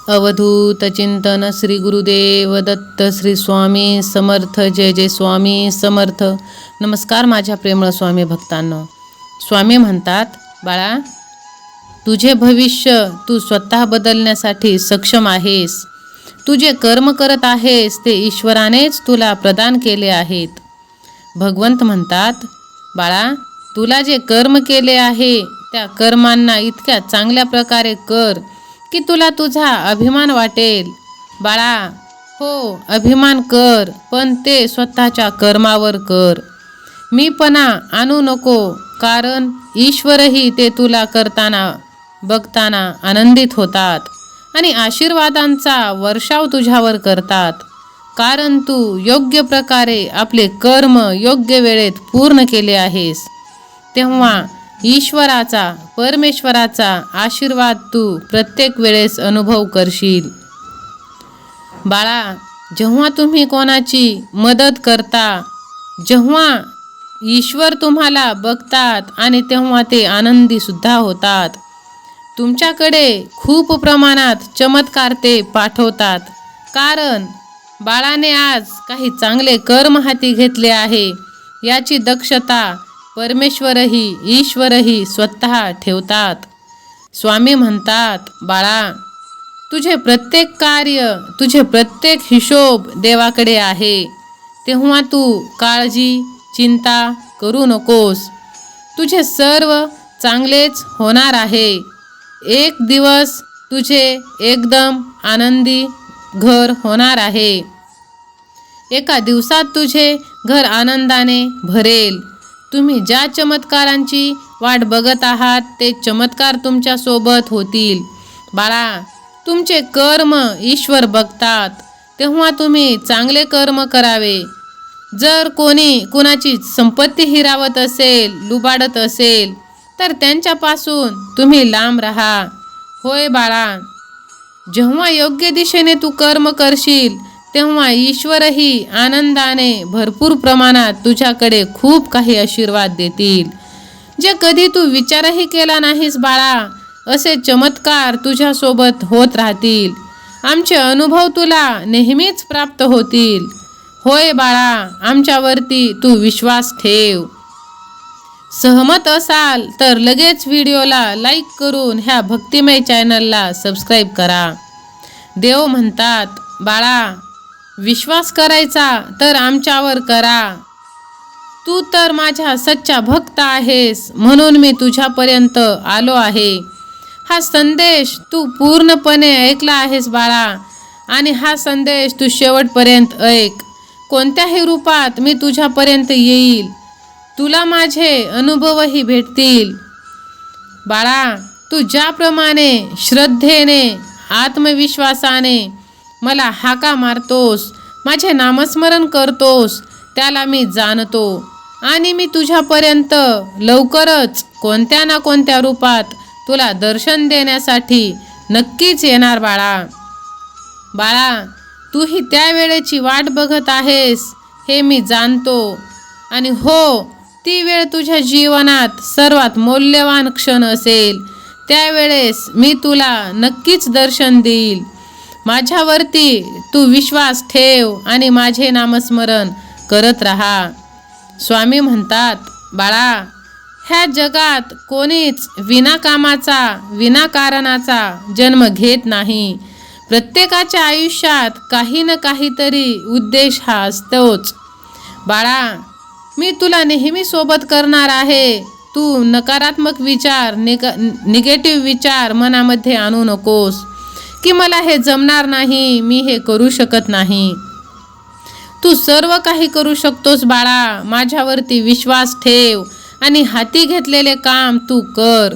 अवधूत चिंतन श्री गुरुदेव दत्त श्री स्वामी समर्थ. जय जय स्वामी समर्थ. नमस्कार माझ्या प्रेमळ स्वामी भक्तांनो. स्वामी म्हणतात, बाळा, तुझे भविष्य तू स्वतः बदलण्यासाठी सक्षम आहेस. तू जे कर्म करत आहेस ते ईश्वरानेच तुला प्रदान केले आहेत. भगवंत म्हणतात, बाळा, तुला जे कर्म केले आहे त्या कर्मांना इतक्या चांगल्या प्रकारे कर की तुला तुझा अभिमान वाटेल. बाळा, हो, अभिमान कर, पण ते स्वतःच्या कर्मावर कर. मीपणा आणू नको, कारण ईश्वरही ते तुला करताना बघताना आनंदित होतात आणि आशीर्वादांचा वर्षाव तुझ्यावर करतात. कारण तू योग्य प्रकारे आपले कर्म योग्य वेळेत पूर्ण केले आहेस. तेव्हा ईश्वराचा, परमेश्वराचा आशीर्वाद तू प्रत्येक वेळेस अनुभव करशील. बाळा, जेव्हा तुम्ही कोणाची मदत करता, जेव्हा ईश्वर तुम्हाला बघतात आणि तेव्हा ते आनंदी सुद्धा होतात. तुमच्याकडे खूप प्रमाणात चमत्कार ते पाठवतात. कारण बाळाने आज काही चांगले कर्म हाती घेतले आहे याची दक्षता परमेश्वरही, ईश्वरही स्वतः ठेवतात. स्वामी म्हणतात, बाळा, तुझे प्रत्येक कार्य, तुझे प्रत्येक हिशोब देवाकडे आहे. तेव्हा तू काळजी, चिंता करू नकोस. तुझे सर्व चांगलेच होणार आहे. एक दिवस तुझे एकदम आनंदी घर होणार आहे. एका दिवसात तुझे घर आनंदाने भरेल. तुम्ही ज्या चमत्कारांची वाट बघत आहात ते चमत्कार तुमच्या सोबत होतील. बाळा, तुमचे कर्म ईश्वर बघतात, तेव्हा तुम्ही चांगले कर्म करावे. जर कोणी कुणाची संपत्ती हिरावत असेल, लुबाडत असेल, तर त्यांच्यापासून तुम्ही लांब राहा. होय बाळा, जेव्हा योग्य दिशेने तू कर्म करशील तेव्हा ईश्वरही आनंदाने भरपूर प्रमाणात तुझ्याकडे खूप काही आशीर्वाद देतील, जे कधी तू विचारही केला नाहीस. बाळा, असे चमत्कार तुझ्यासोबत होत राहतील. आमचे अनुभव तुला नेहमीच प्राप्त होतील. होय बाळा, आमच्यावरती तू विश्वास ठेव. सहमत असाल तर लगेच व्हिडिओला लाईक करून ह्या भक्तिमय चॅनलला सबस्क्राईब करा. देव म्हणतात, बाळा, विश्वास करायचा तर आमच्यावर करा. तू तर माझा सच्चा भक्त आहेस, म्हणून मी तुझ्यापर्यंत आलो आहे. हा संदेश तू पूर्णपणे ऐकला आहेस बाळा, आणि हा संदेश तू शेवटपर्यंत ऐक. कोणत्याही रूपात मी तुझ्यापर्यंत येईल. तुला माझे अनुभवही भेटतील. बाळा, तू ज्याप्रमाणे श्रद्धेने, आत्मविश्वासाने मला हाका मारतोस, माझे नामस्मरण करतोस, त्याला मी जाणतो. आणि मी तुझ्यापर्यंत लवकरच कोणत्या ना कोणत्या रूपात तुला दर्शन देण्यासाठी नक्कीच येणार बाळा. बाळा, तूही त्या वेळेची वाट बघत आहेस हे मी जाणतो. आणि हो, ती वेळ तुझ्या जीवनात सर्वात मौल्यवान क्षण असेल. त्यावेळेस मी तुला नक्कीच दर्शन देईल. माझ्यावरती तू विश्वास ठेव आणि माझे नामस्मरण करत राहा. स्वामी म्हणतात, बाळा, ह्या जगात कोणीच विनाकामाचा, विनाकारणाचा जन्म घेत नाही. प्रत्येकाच्या आयुष्यात काही ना काहीतरी उद्देश हा असतोच. बाळा, मी तुला नेहमी सोबत करणार आहे. तू नकारात्मक विचार, निगेटिव्ह विचार मनामध्ये आणू नकोस की मला हे जमणार नाही, मी हे करू शकत नाही. तू सर्व काही करू शकतोस बाळा. माझ्यावरती विश्वास ठेव आणि हाती घेतलेले काम तू कर.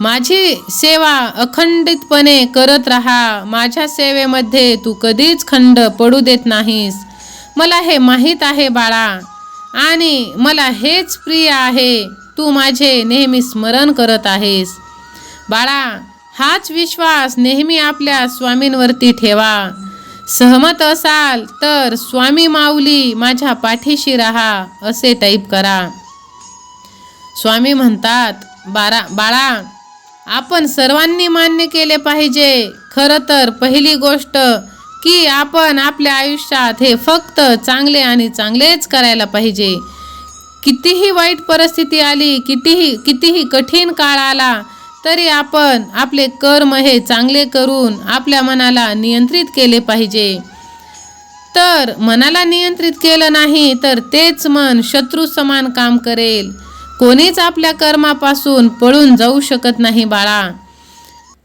माझी सेवा अखंडितपणे करत राहा. माझ्या सेवेमध्ये तू कधीच खंड पडू देत नाहीस. मला हे माहीत आहे बाळा, आणि मला हेच प्रिय आहे. तू माझे नेहमी स्मरण करत आहेस. बाळा, हाच विश्वास नेहमी आपल्या स्वामींवरती ठेवा. सहमत असाल तर स्वामी माऊली माझ्या पाठीशी राहा असे टाईप करा. स्वामी म्हणतात, बाळा, आपण सर्वांनी मान्य केले पाहिजे, खरं तर पहिली गोष्ट की आपण आपल्या आयुष्यात हे फक्त चांगले आणि चांगलेच करायला पाहिजे. कितीही वाईट परिस्थिती आली, कितीही कठीण काळ आला, तरी आपण आपले कर्म हे चांगले करून आपल्या मनाला नियंत्रित केले पाहिजे. तर मनाला नियंत्रित केलं नाही तर तेच मन शत्रू समान काम करेल. कोणीच आपल्या कर्मापासून पळून जाऊ शकत नाही बाळा,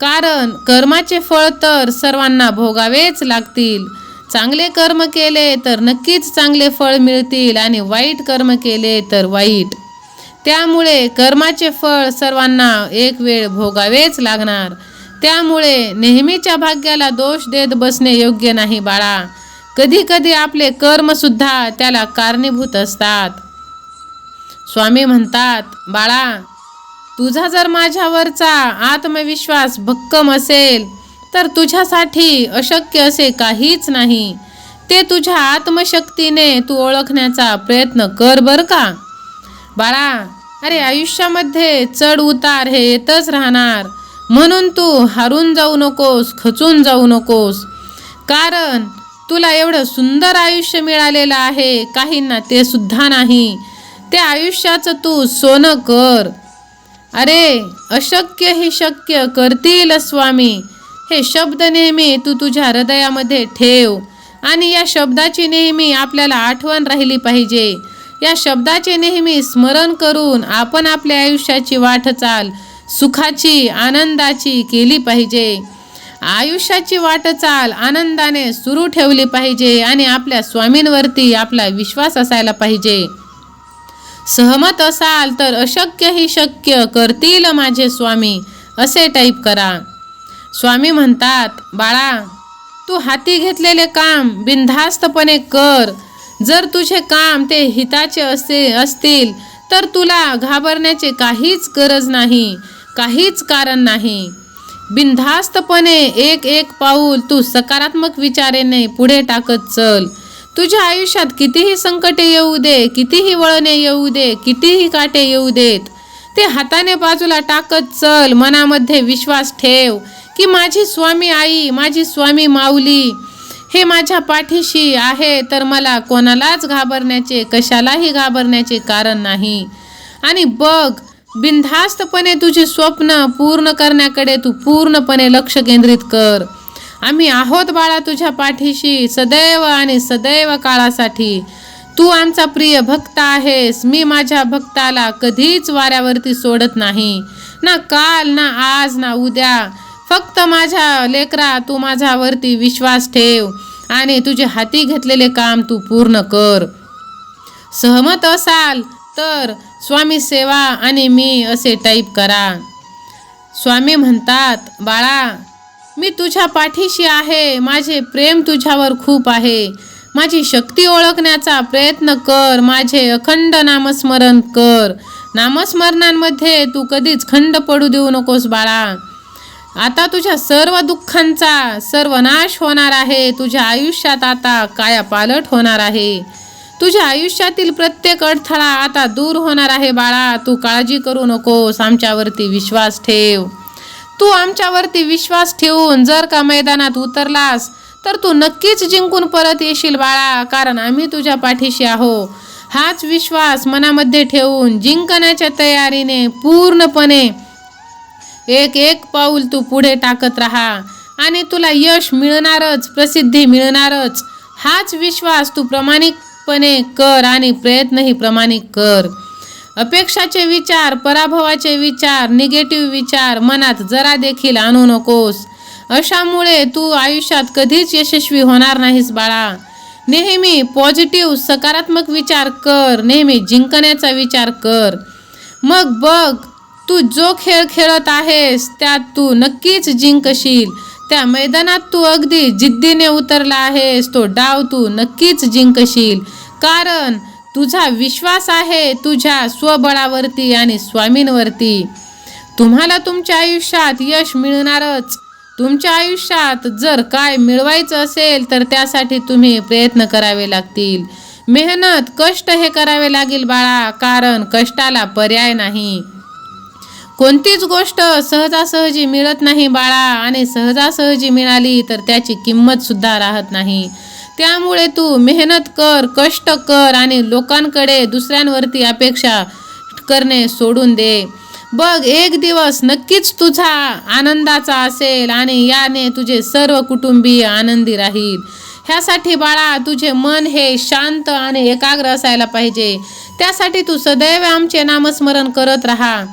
कारण कर्माचे फळ तर सर्वांना भोगावेच लागतील. चांगले कर्म केले तर नक्कीच चांगले फळ मिळतील आणि वाईट कर्म केले तर वाईट. त्यामुळे कर्माचे फळ सर्वांना एक वेळ भोगावेच लागणार. त्यामुळे नेहमीच्या भाग्याला दोष देत बसणे योग्य नाही बाळा. कधी कधी आपले कर्मसुद्धा त्याला कारणीभूत असतात. स्वामी म्हणतात, बाळा, तुझा जर माझ्यावरचा आत्मविश्वास भक्कम असेल तर तुझ्यासाठी अशक्य असे काहीच नाही. ते तुझ्या आत्मशक्तीने तू ओळखण्याचा प्रयत्न कर बरं का बाळा. अरे, आयुष्यामध्ये चढ उतार हे येतच राहणार, म्हणून तू हारून जाऊ नकोस, खचून जाऊ नकोस. कारण तुला एवढं सुंदर आयुष्य मिळालेलं आहे, काहींना ते सुद्धा नाही. त्या आयुष्याचं तू सोनं कर. अरे, अशक्य ही शक्य करतील स्वामी, हे शब्द नेहमी तू तुझ्या हृदयामध्ये ठेव. आणि या शब्दाची नेहमी आपल्याला आठवण राहिली पाहिजे. या शब्दाचे नेहमी स्मरण करून आपण आपल्या आयुष्याची वाटचाल सुखाची, आनंदाची केली पाहिजे. आयुष्याची वाटचाल आनंदाने सुरू ठेवली पाहिजे आणि आपल्या स्वामींवरती आपला विश्वास असायला पाहिजे. सहमत असाल तर अशक्य ही शक्य करतील माझे स्वामी असे टाईप करा. स्वामी म्हणतात, बाळा, तू हाती घेतलेले काम बिनधास्तपणे कर. जर तुझे काम ते हिताचे असतील तर तुला घाबरण्याचे काहीच गरज नाही, काहीच कारण नाही. बिनधास्तपणे एक एक पाऊल तू सकारात्मक विचाराने पुढे टाकत चल. तुझ्या आयुष्यात कितीही संकटे येऊ दे, कितीही वळणे येऊ दे, कितीही काटे येऊ देत, ते हाताने बाजूला टाकत चल. मनामध्ये विश्वास ठेव की माझी स्वामी आई, माझी स्वामी माऊली हे माझ्या पाठीशी आहे, तर मला कोणालाच घाबरण्याचे, कशालाही घाबरण्याचे कारण नाही. आणि बघ, बिनधास्तपणे तुझी स्वप्न पूर्ण करण्याकडे तू पूर्णपणे लक्ष केंद्रित कर. आम्ही आहोत बाळा तुझ्या पाठीशी सदैव आणि सदैव काळासाठी. तू आमचा प्रिय भक्त आहेस. मी माझ्या भक्ताला कधीच वाऱ्यावरती सोडत नाही, ना काल, ना आज, ना उद्या. फक्त माझ्या लेकरा, तू माझ्यावरती विश्वास ठेव आणि तुझे हाती घेतलेले काम तू पूर्ण कर. सहमत असाल तर स्वामी सेवा आणि मी असे टाईप करा. स्वामी म्हणतात, बाळा, मी तुझ्या पाठीशी आहे. माझे प्रेम तुझ्यावर खूप आहे. माझी शक्ती ओळखण्याचा प्रयत्न कर. माझे अखंड नामस्मरण कर. नामस्मरणांमध्ये तू कधीच खंड पडू देऊ नकोस बाळा. आता तुझ्या सर्व दुःखांचा सर्वनाश होणार आहे. तुझ्या आयुष्यात आता कायापालट होणार आहे. तुझ्या आयुष्यातील प्रत्येक अडथळा आता दूर होणार आहे बाळा. तू काळजी करू नकोस. आमच्यावरती विश्वास ठेव. तू आमच्यावरती विश्वास ठेवून जर का मैदानात उतरलास तर तू नक्कीच जिंकून परत येशील बाळा, कारण आम्ही तुझ्या पाठीशी आहो. हाच विश्वास मनामध्ये ठेवून जिंकण्याच्या तयारीने पूर्णपणे एक एक पाऊल तू पुढे टाकत राहा आणि तुला यश मिळणारच, प्रसिद्धी मिळणारच. हाच विश्वास तू प्रामाणिकपणे कर आणि प्रयत्नही प्रामाणिक कर. अपेक्षाचे विचार, पराभवाचे विचार, निगेटिव्ह विचार मनात जरा देखील आणू नकोस. अशामुळे तू आयुष्यात कधीच यशस्वी होणार नाहीस बाळा. नेहमी पॉझिटिव्ह, सकारात्मक विचार कर. नेहमी जिंकण्याचा विचार कर. मग बघ, तू जो खेळ खेळत आहेस त्यात तू नक्कीच जिंकशील. त्या मैदानात तू अगदी जिद्दीने उतरला आहेस. तो डाव तू नक्कीच जिंकशील, कारण तुझा विश्वास आहे तुझ्या स्वबळावरती आणि स्वामींवरती. तुम्हाला तुमच्या आयुष्यात यश मिळणारच. तुमच्या आयुष्यात जर काय मिळवायचं असेल तर त्यासाठी तुम्ही प्रयत्न करावे लागतील. मेहनत, कष्ट हे करावे लागेल बाळा, कारण कष्टाला पर्याय नाही. कोणतीच गोष्ट सहजासहजी मिळत नाही बाळा, आणि सहजासहजी मिळाली तर त्याची किंमत सुद्धा राहत नाही. त्यामुळे तू मेहनत कर, कष्ट कर, आणि लोकांकडे दुसऱ्यांवरती अपेक्षा करणे सोडून दे. बघ, एक दिवस नक्कीच तुझा आनंदाचा असेल आणि याने तुझे सर्व कुटुंबीय आनंदी राहील. ह्यासाठी बाळा तुझे मन हे शांत आणि एकाग्र असायला पाहिजे. त्यासाठी तू सदैव आमचे नामस्मरण करत राहा.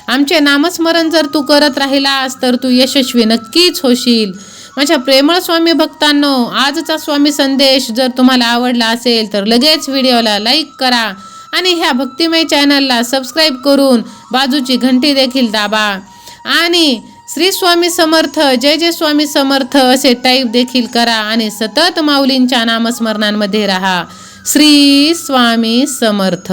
आमचे नामस्मरण जर तू करत राहिलास तर तू यशस्वी नक्कीच होशील. माझ्या प्रेमळ स्वामी भक्तांनो, आजचा स्वामी संदेश जर तुम्हाला आवडला असेल तर लगेच व्हिडिओला लाईक करा आणि ह्या भक्तिमय चॅनलला सबस्क्राईब करून बाजूची घंटी देखील दाबा. आणि श्री स्वामी समर्थ, जय जय स्वामी समर्थ असे टाईप देखील करा आणि सतत माऊलींच्या नामस्मरणांमध्ये राहा. श्री स्वामी समर्थ.